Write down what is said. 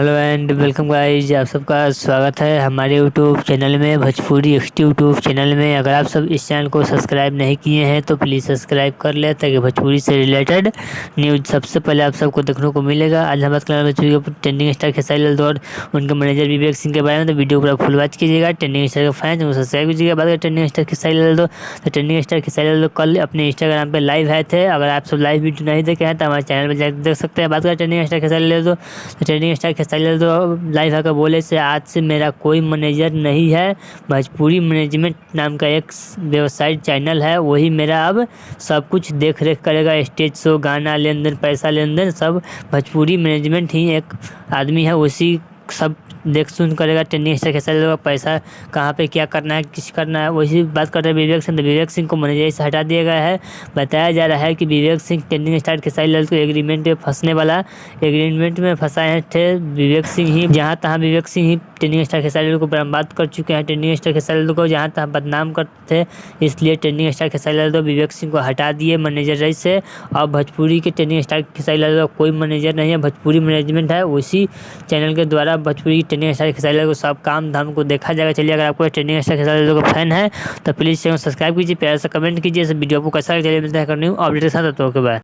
Hello and welcome guys, आप सबका स्वागत है हमारे यूट्यूब चैनल में भोजपुरी एक्सटी यूट्यूब चैनल में। अगर आप सब इस चैनल को सब्सक्राइब नहीं किए हैं तो प्लीज़ सब्सक्राइब कर ले ताकि भोजपुरी से रिलेटेड न्यूज़ सबसे पहले आप सबको देखने को मिलेगा। आज हम बात कर रहे हैं ट्रेंडिंग स्टार खेसारी लाल और उनके मैनेजर विवेक सिंह के बारे में। तो वीडियो पूरा फुल वॉच कीजिएगा। ट्रेंडिंग स्टार के फैन उनको सब्सक्राइब कीजिएगा। बात करें ट्रेंडिंग स्टार खेसारी लाल तो ट्रेंडिंग स्टार खेसारी लाल कल अपने इंस्टाग्राम पे लाइव आए थे। अगर आप सब लाइव वीडियो नहीं देखे हैं तो हमारे चैनल पर जाकर देख सकते हैं। बात करें ट्रेंडिंग स्टार खेसारी लाल तो ट्रेंडिंग स्टार खेसारी लाल तो लाइव आकर बोले से आज से मेरा कोई मैनेजर नहीं है। भोजपुरी मैनेजमेंट नाम का एक वेबसाइट चैनल है, वही मेरा अब सब कुछ देख रेख करेगा। स्टेज शो, गाना, लेन देन, पैसा लेन देन सब भोजपुरी मैनेजमेंट ही एक आदमी है, उसी सब देख सुन करेगा। ट्रेंडिंग स्टार खेसारी लाल का पैसा कहाँ पे क्या करना है, किस करना है, वही बात कर रहे हैं विवेक सिंह। तो विवेक सिंह को मैनेजर से हटा दिया गया है। बताया जा रहा है कि विवेक सिंह ट्रेंडिंग स्टार खेसारी लाल को एग्रीमेंट में फंसाए थे विवेक सिंह ही। जहाँ तहाँ विवेक सिंह ही ट्रेंडिंग स्टार खेसारी लाल को बर्बाद कर चुके हैं। ट्रेंडिंग स्टार खेसारी लाल को जहाँ तहाँ बदनाम करते थे, इसलिए ट्रेंडिंग स्टार खेसारी लाल तो विवेक सिंह को हटा दिए मैनेजर से। और भोजपुरी के ट्रेंडिंग स्टार खेसारी लाल का कोई मैनेजर नहीं है, भोजपुरी मैनेजमेंट है। उसी चैनल के द्वारा भोजपुरी ट्रेंडिंग स्टार खेसारी लाल को सब काम धाम को देखा जाएगा। चलिए, अगर आपको ट्रेंडिंग स्टार खेसारी लाल का फैन है तो प्लीज़ चैनल सब्सक्राइब कीजिए, प्यार से कमेंट कीजिए। इस वीडियो को कैसा लगा, चलिए मिलता है नियू अपडेट के साथ। तो ओके बाय।